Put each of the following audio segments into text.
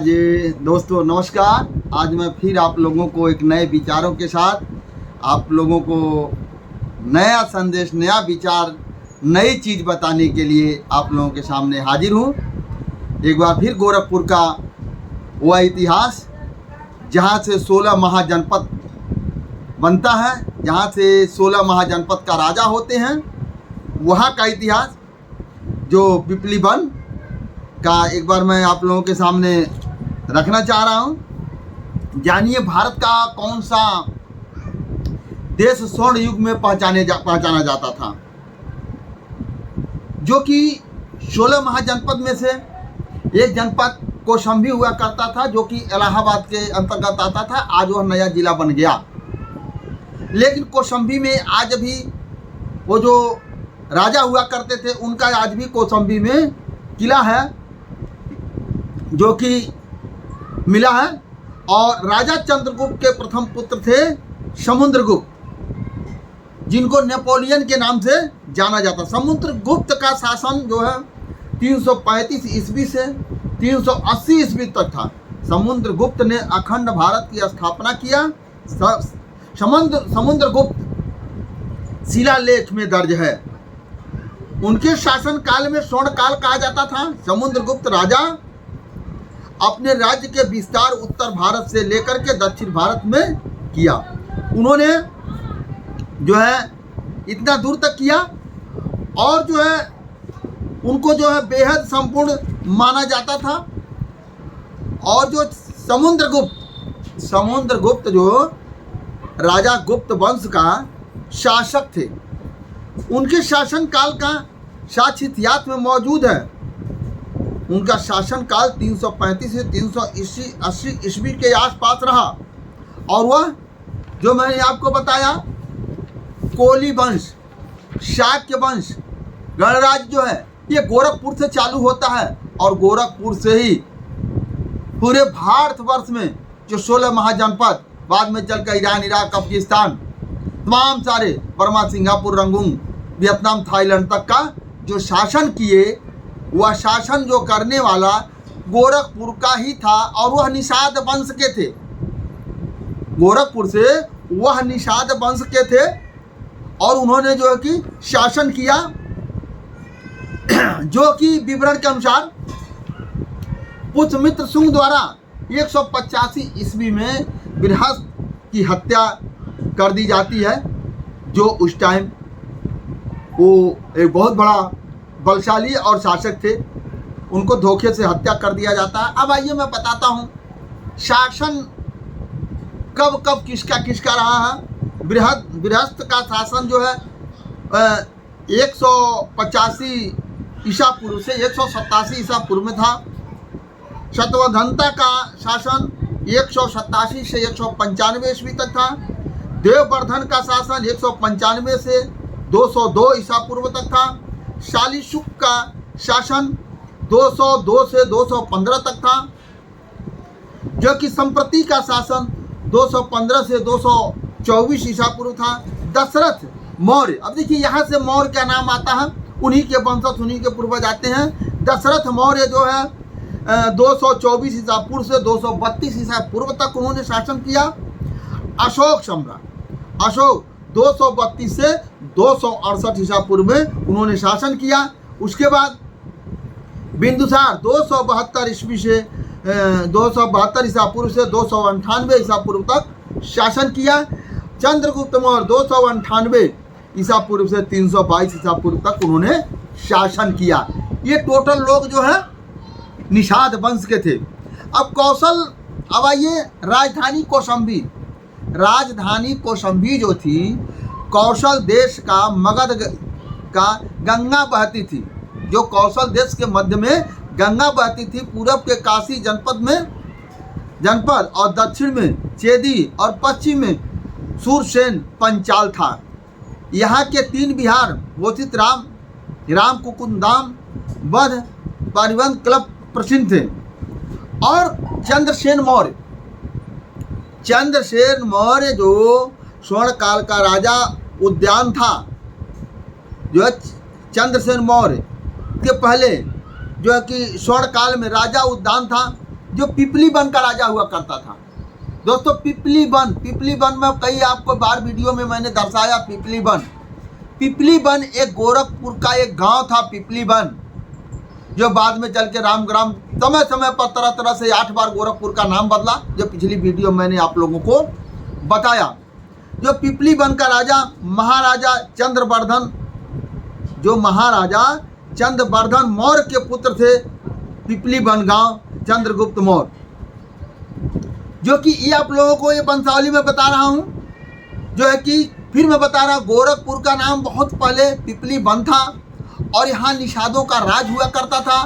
जी दोस्तों नमस्कार। आज मैं फिर आप लोगों को एक नए विचारों के साथ आप लोगों को नया संदेश, नया विचार, नई चीज़ बताने के लिए आप लोगों के सामने हाजिर हूँ। एक बार फिर गोरखपुर का वह इतिहास जहाँ से 16 महाजनपद बनता है, जहाँ से 16 महाजनपद का राजा होते हैं, वहाँ का इतिहास जो पिपली वन का एक बार मैं आप लोगों के सामने रखना चाह रहा हूँ। जानिए भारत का कौन सा देश स्वर्ण युग में पहचाना जाता था, जो कि 16 महाजनपद में से एक जनपद कौशाम्बी हुआ करता था, जो कि इलाहाबाद के अंतर्गत आता था। आज वह नया जिला बन गया, लेकिन कौशाम्बी में आज भी वो जो राजा हुआ करते थे उनका आज भी कौशाम्बी में किला है जो कि मिला है। और राजा चंद्रगुप्त के प्रथम पुत्र थे समुद्रगुप्त, जिनको नेपोलियन के नाम से जाना जाता। समुद्रगुप्त का शासन जो है 335 ईस्वी से 380 ईस्वी तक था। समुद्रगुप्त ने अखंड भारत की स्थापना किया। समुद्रगुप्त शिलालेख में दर्ज है। उनके शासन काल में स्वर्ण काल कहा जाता था। समुद्रगुप्त राजा अपने राज्य के विस्तार उत्तर भारत से लेकर के दक्षिण भारत में किया। उन्होंने जो है इतना दूर तक किया और जो है उनको जो है बेहद संपूर्ण माना जाता था। और जो समुद्रगुप्त जो राजा गुप्त वंश का शासक थे, उनके शासन काल का साक्ष्य इतिहास में मौजूद है। उनका शासन काल 335 से 380 ईस्वी के आसपास रहा। और वह जो मैंने आपको बताया कोली वंश, शाक्य वंश, गणराज्य जो है ये गोरखपुर से चालू होता है। और गोरखपुर से ही पूरे भारतवर्ष में जो 16 महाजनपद, बाद में चलकर ईरान, इराक, अफगानिस्तान, तमाम सारे Burma, Singapore, Rangoon, Vietnam, Thailand तक का जो शासन किए, वह शासन जो करने वाला गोरखपुर का ही था। और वह निषाद वंश के थे। गोरखपुर से वह निषाद वंश के थे और उन्होंने जो है कि शासन किया, जो कि विवरण के अनुसार पुष्यमित्र शुंग द्वारा 185 ईस्वी में बृहस्पति की हत्या कर दी जाती है, जो उस टाइम वो एक बहुत बड़ा बलशाली और शासक थे। उनको धोखे से हत्या कर दिया जाता है। अब आइए मैं बताता हूँ शासन कब कब किसका रहा है। बृहस्पति का शासन जो है 185 ईसा पूर्व से 187 ईसा पूर्व में था। शतवधनता का शासन 187 से 195 ईस्वी तक था। देववर्धन का शासन 195 से 202 ईसा पूर्व तक था। शालीशुक का शासन 202 से 215 तक था, जो कि संप्रति का शासन 215 से 224 ईसा पूर्व था। दशरथ मौर्य, अब देखिए यहाँ से मौर्य का नाम आता है, उन्हीं के वंशज, उन्हीं के पूर्वज आते हैं। दशरथ मौर्य जो है 224 ईसा पूर्व से 232 ईसा पूर्व तक उन्होंने शासन किया। अशोक सम्राट, अशोक 232 से 268 ईसा पूर्व में उन्होंने शासन किया। उसके बाद बिंदुसार 272 ईस्वी से 272 ईसा पूर्व से 298 ईसा पूर्व तक शासन किया। चंद्रगुप्त मौर्य 298 ईसा पूर्व से 322 ईसा पूर्व तक उन्होंने शासन किया। ये टोटल लोग जो है निषाद वंश के थे। अब आइए राजधानी कौशाम्बी। राजधानी कौशाम्बी जो थी, कौशल देश का मगध का गंगा बहती थी, जो कौशल देश के मध्य में गंगा बहती थी। पूरब के काशी जनपद और दक्षिण में चेदी और पश्चिम में सूरसेन पंचाल था। यहाँ के 3 विहार घोषित राम कुकुंदाम बध परिवहन क्लब प्रसिद्ध थे। और चंद्रसेन मौर्य जो स्वर्ण काल का राजा उद्यान था, जो है चंद्रसेन मौर्य के पहले जो है कि स्वर्ण काल में राजा उद्यान था, जो पिपलीबन का राजा हुआ करता था। दोस्तों पिपलीबन में कई आपको बार वीडियो में मैंने दर्शाया पिपलीबन एक गोरखपुर का एक गांव था पिपलीबन, जो बाद में चल के रामग्राम, समय समय पर तरह तरह से 8 बार गोरखपुर का नाम बदला, जो पिछली वीडियो मैंने आप लोगों को बताया। जो पिपलीबन का राजा महाराजा चंद्रवर्धन मौर्य के पुत्र थे। पिपलीबन गांव चंद्रगुप्त मौर्य, जो कि ये आप लोगों को ये वंशावली में बता रहा हूँ, जो है कि फिर मैं बता रहा हूँ, गोरखपुर का नाम बहुत पहले पिपलीबन था और यहाँ निषादों का राज हुआ करता था,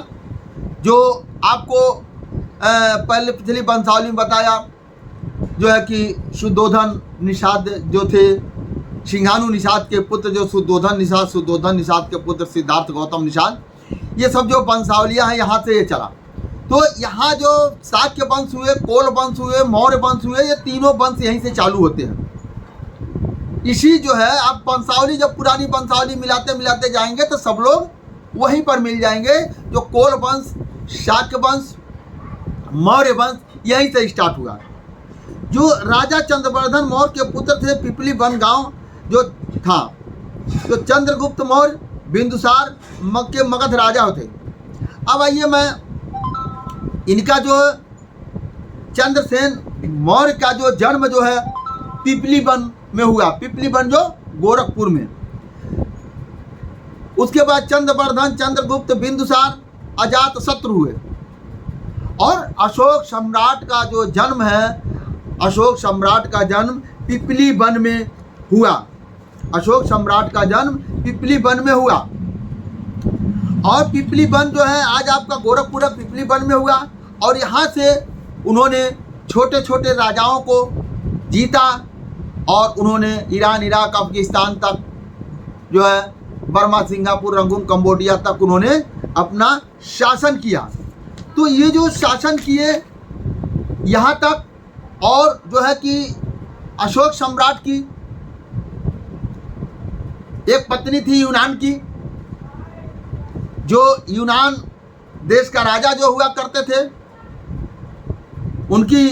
जो आपको पहले पिछली वंशावली में बताया, जो है कि शुद्धोधन निषाद जो थे, सिंघानु निषाद के पुत्र जो शुद्धोधन निषाद के पुत्र सिद्धार्थ गौतम निषाद, ये सब जो वंशावलियाँ हैं यहाँ से ये चला। तो यहाँ जो शाक्य वंश हुए, कोल वंश हुए, मौर्य वंश हुए, ये तीनों वंश यहीं से चालू होते हैं। इसी जो है आप वंशावली जब पुरानी वंशावली मिलाते जाएंगे तो सब लोग वहीं पर मिल जाएंगे, जो कोल वंश, शाक्य वंश, मौर्य वंश यहीं से स्टार्ट हुआ। जो राजा चंद्रवर्धन मौर्य के पुत्र थे, पिपलीबन गांव जो था, जो चंद्रगुप्त मौर्य बिंदुसार के मगध राजा थे। अब आइए मैं इनका जो चंद्रसेन मौर्य का जो जन्म जो है पिपलीबन में हुआ, पिपलीबन जो गोरखपुर में। उसके बाद चंद्रवर्धन, चंद्रगुप्त, बिंदुसार, अजातशत्रु हुए और अशोक सम्राट का जो जन्म है, अशोक सम्राट का जन्म पिपलीबन में हुआ। अशोक सम्राट का जन्म पिपलीबन में हुआ और पिपलीबन जो है आज आपका गोरखपुर पिपलीबन में हुआ और यहाँ से उन्होंने छोटे छोटे राजाओं को जीता और उन्होंने ईरान, इराक, अफगानिस्तान तक जो है, बर्मा, सिंगापुर, रंगून, कंबोडिया तक उन्होंने अपना शासन किया। तो ये जो शासन किए यहाँ तक, और जो है कि अशोक सम्राट की एक पत्नी थी यूनान की, जो यूनान देश का राजा जो हुआ करते थे, उनकी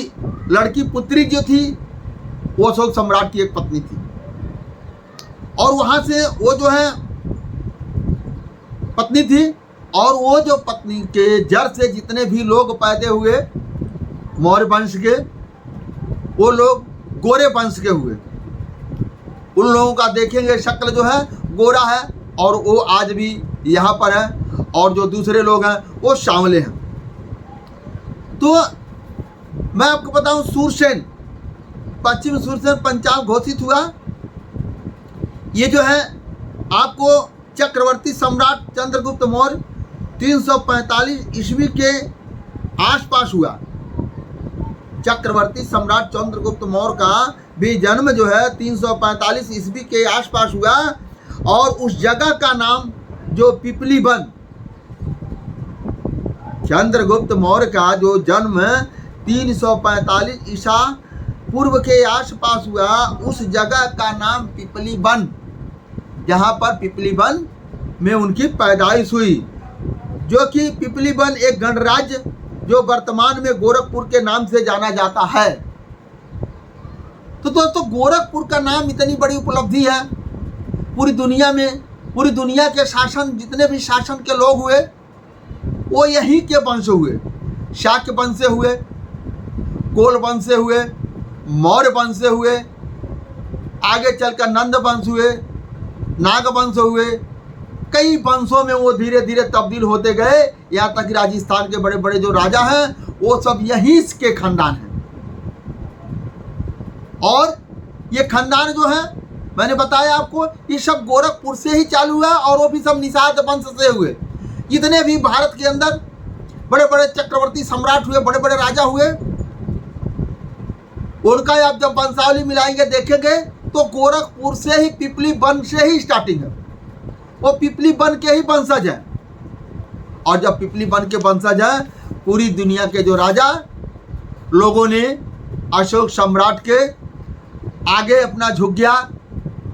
लड़की पुत्री जो थी वो अशोक सम्राट की एक पत्नी थी और वहाँ से वो जो है पत्नी थी, और वो जो पत्नी के जड़ से जितने भी लोग पैदा हुए मौर्य वंश के, वो लोग गोरे वंश के हुए। उन लोगों का देखेंगे शक्ल जो है गोरा है और वो आज भी यहाँ पर है, और जो दूसरे लोग हैं वो सांवले हैं। तो मैं आपको बताऊं, सूरसेन, पश्चिम सूरसेन पंचाल घोषित हुआ। ये जो है आपको चक्रवर्ती सम्राट चंद्रगुप्त मौर्य 345 ईस्वी के आसपास हुआ। चक्रवर्ती सम्राट चंद्रगुप्त मौर्य का भी जन्म जो है 345 ईस्वी के आसपास हुआ और उस जगह का नाम जो पिपलीबन, चंद्रगुप्त मौर्य का जो जन्म 345 ईसा पूर्व के आसपास हुआ, उस जगह का नाम पिपलीबन, जहाँ पर पिपलीबन में उनकी पैदाइश हुई, जो कि पिपलीबन एक गणराज्य जो वर्तमान में गोरखपुर के नाम से जाना जाता है। तो दोस्तों गोरखपुर का नाम इतनी बड़ी उपलब्धि है पूरी दुनिया में। पूरी दुनिया के शासन, जितने भी शासन के लोग हुए वो यहीं के वंश हुए। शाक्य वंश से हुए, कोल वंश से हुए, मौर्य वंश से हुए, आगे चलकर नंद वंश हुए, नाग वंश हुए। कई वंशों में वो धीरे धीरे तब्दील होते गए, यहाँ तक कि राजस्थान के बड़े बड़े जो राजा हैं वो सब यहीं के खानदान हैं। और ये खानदान जो है, मैंने बताया आपको, ये सब गोरखपुर से ही चालू हुआ और वो भी सब निषाद वंश से हुए। जितने भी भारत के अंदर बड़े बड़े चक्रवर्ती सम्राट हुए, बड़े बड़े राजा हुए, उनका आप जब वंशावली मिलाएंगे देखेंगे तो गोरखपुर से ही, पिपलीबन से ही स्टार्टिंग है। वो पिपलीबन के ही वंशज है। और जब पिपलीबन के वंशज है, पूरी दुनिया के जो राजा लोगों ने अशोक सम्राट के आगे अपना झुक गया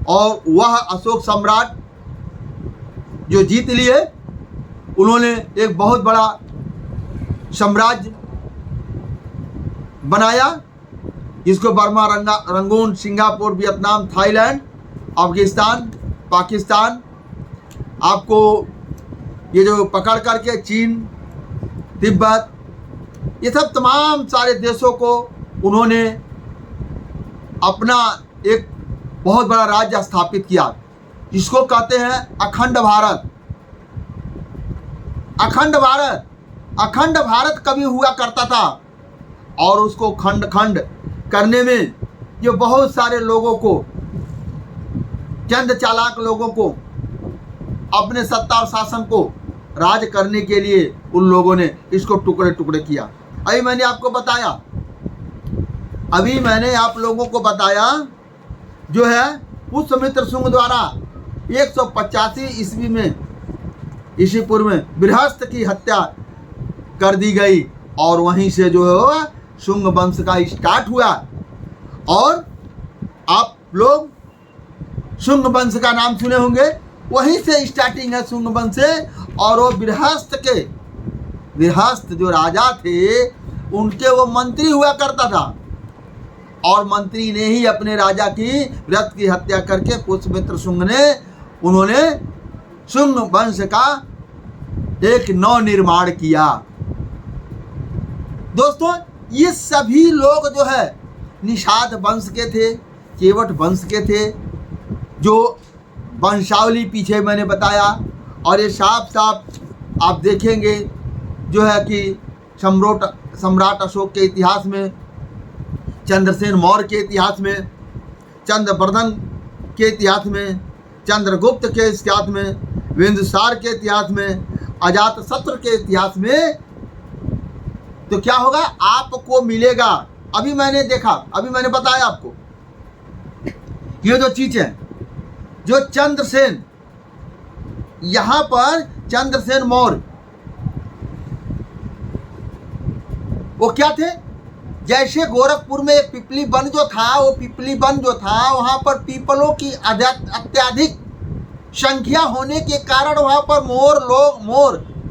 और वह अशोक सम्राट जो जीत लिए, उन्होंने एक बहुत बड़ा साम्राज्य बनाया, इसको Burma, Rangoon, Singapore, Vietnam, Thailand, Afghanistan, Pakistan, आपको ये जो पकड़ करके चीन, तिब्बत, ये सब तमाम सारे देशों को उन्होंने अपना एक बहुत बड़ा राज्य स्थापित किया, जिसको कहते हैं अखंड भारत। अखंड भारत, अखंड भारत कभी हुआ करता था, और उसको खंड खंड करने में ये बहुत सारे लोगों को, चंद चालाक लोगों को, अपने सत्ता और शासन को राज करने के लिए उन लोगों ने इसको टुकड़े टुकड़े किया। अभी मैंने आपको बताया, अभी मैंने आप लोगों को बताया जो है पुष्यमित्र शुंग द्वारा 185 ईस्वी में, ईस्वी पूर्व में बृहस्पति की हत्या कर दी गई, और वहीं से जो है शुंग वंश का स्टार्ट हुआ। और आप लोग शुंग वंश का नाम सुने होंगे, वहीं से स्टार्टिंग है शुंग वंश से। और वो बृहस्पति जो राजा थे, उनके वो मंत्री हुआ करता था, और मंत्री ने ही अपने राजा की व्रत की हत्या करके पुष्यमित्र शुंग ने, उन्होंने शुंग वंश का एक नव निर्माण किया। दोस्तों, ये सभी लोग जो है निषाद वंश के थे, केवट वंश के थे, जो वंशावली पीछे मैंने बताया। और ये साफ साफ आप देखेंगे जो है कि सम्राट अशोक के इतिहास में, चंद्रसेन मौर्य के इतिहास में, चंद्रवर्धन के इतिहास में, चंद्रगुप्त के इतिहास में, बिंदुसार के इतिहास में, अजातशत्रु के इतिहास में, तो क्या होगा आपको मिलेगा। अभी मैंने देखा, अभी मैंने बताया आपको, ये जो चीजें, जो चंद्रसेन, यहां पर चंद्रसेन मौर्य वो क्या थे, जैसे गोरखपुर में एक पिपली वन जो था, वो पिपली वन जो था, वहां पर पीपलों की अत्यधिक संख्या होने के कारण वहां पर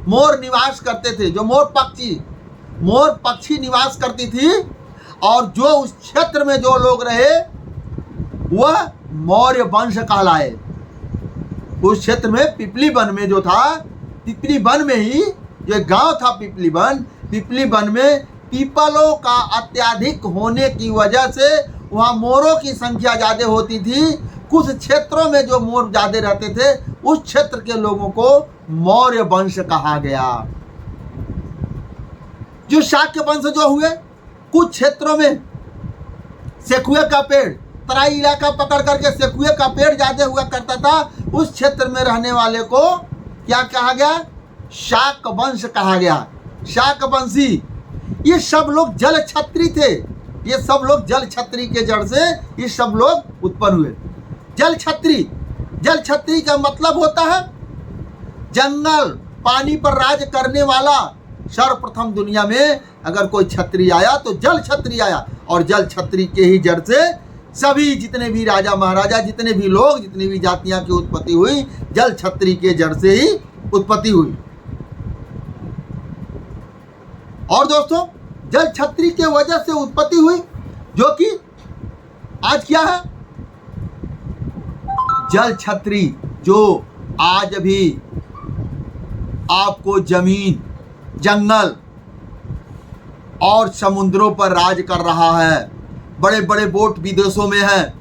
मोर निवास करते थे, जो मोर पक्षी निवास करती थी। और जो उस क्षेत्र में जो लोग रहे वह मौर्य वंश कहलाए। उस क्षेत्र में पिपली वन में जो था, पिपली वन में ही जो गांव था पिपली वन में पीपलों का अत्यधिक होने की वजह से वहाँ मोरों की संख्या ज़्यादा होती थी। कुछ क्षेत्रों में जो मोर ज़्यादा रहते थे, उस क्षेत्र के लोगों को मौर्य वंश कहा गया। जो शाक्य वंश जो हुए, कुछ क्षेत्रों में सेकुए का पेड़, तराई इलाका पकड़ करके सेकुए का पेड़ ज़्यादा हुआ करता था, उस क्षेत्र में रहने वाले को क्या कहा गया, शाक वंश कहा गया, शाक वंशी। ये सब लोग जल छत्री थे, ये सब लोग जल छत्री के जड़ से ये सब लोग उत्पन्न हुए। जल छत्री का मतलब होता है जंगल, पानी पर राज करने वाला। सर्वप्रथम दुनिया में अगर कोई छत्री आया तो जल छत्री आया, और जल छत्री के ही जड़ से सभी जितने भी राजा महाराजा, जितने भी लोग, जितनी भी जातियां की उत्पत्ति हुई, जल छत्री के जड़ से ही उत्पत्ति हुई। और दोस्तों, जल छत्री के वजह से उत्पत्ति हुई, जो कि आज क्या है, जल छत्री जो आज भी आपको जमीन, जंगल और समुद्रों पर राज कर रहा है। बड़े बड़े बोट विदेशों में हैं,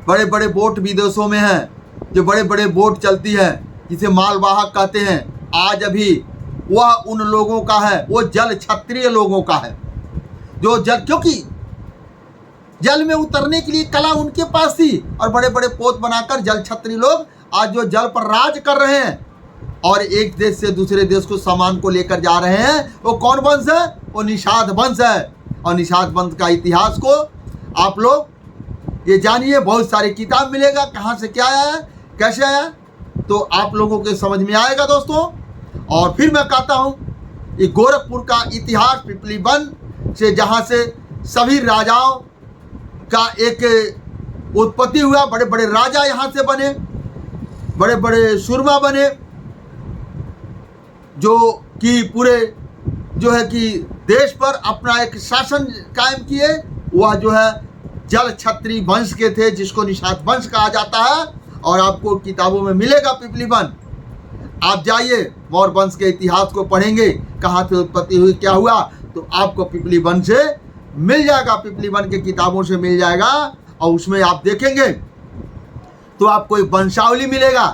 बड़े बड़े बोट विदेशों में हैं, जो बड़े बड़े बोट चलती है, जिसे मालवाहक कहते हैं, आज अभी वह उन लोगों का है, वो जल क्षत्रिय लोगों का है। जो जल, क्योंकि जल में उतरने के लिए कला उनके पास थी, और बड़े बड़े पोत बनाकर जल क्षत्रिय लोग आज जो जल पर राज कर रहे हैं और एक देश से दूसरे देश को सामान को लेकर जा रहे हैं, वो कौन वंश है, वो निषाद वंश है। और निषाद वंश का इतिहास को आप लोग ये जानिए, बहुत सारी किताब मिलेगा, कहाँ से क्या आया, कैसे आया, तो आप लोगों के समझ में आएगा दोस्तों। और फिर मैं कहता हूँ, ये गोरखपुर का इतिहास पिपली वन से, जहाँ से सभी राजाओं का एक उत्पत्ति हुआ, बड़े बड़े राजा यहाँ से बने, बड़े बड़े सूरमा बने, जो कि पूरे जो है कि देश पर अपना एक शासन कायम किए। वह जो है जल छत्री वंश के थे, जिसको निषाद वंश कहा जाता है, और आपको किताबों में मिलेगा पिपली वन। आप जाइए मौर्य वंश के इतिहास को पढ़ेंगे, कहाँ से उत्पत्ति हुई, क्या हुआ, तो आपको पिपली वन से मिल जाएगा, पिपली वन के किताबों से मिल जाएगा। और उसमें आप देखेंगे तो आपको एक वंशावली मिलेगा,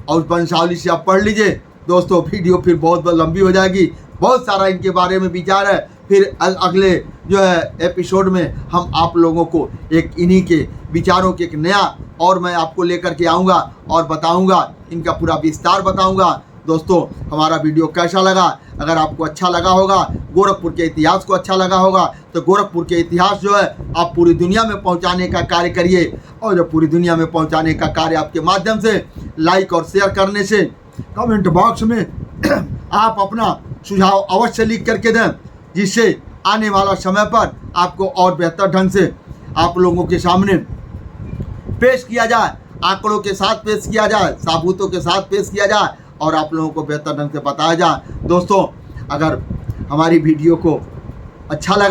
और उस वंशावली से आप पढ़ लीजिए। दोस्तों वीडियो फिर बहुत लंबी हो जाएगी, बहुत सारा इनके बारे में विचार है। फिर अगले जो है एपिसोड में हम आप लोगों को एक इन्हीं के विचारों के एक नया और मैं आपको लेकर के आऊँगा और बताऊँगा, इनका पूरा विस्तार बताऊँगा। दोस्तों हमारा वीडियो कैसा लगा? अगर आपको अच्छा लगा होगा, गोरखपुर के इतिहास को अच्छा लगा होगा, तो गोरखपुर के इतिहास जो है आप पूरी दुनिया में पहुंचाने का कार्य करिए। और जब पूरी दुनिया में पहुंचाने का कार्य आपके माध्यम से, लाइक और शेयर करने से, कमेंट बॉक्स में आप अपना सुझाव अवश्य लिख करके दें, जिससे आने वाला समय पर आपको और बेहतर ढंग से आप लोगों के सामने पेश किया जाए, आंकड़ों के साथ पेश किया जाए, साबूतों के साथ पेश किया जाए, और आप लोगों को बेहतर ढंग से बताया जाए। दोस्तों अगर हमारी वीडियो को अच्छा लगा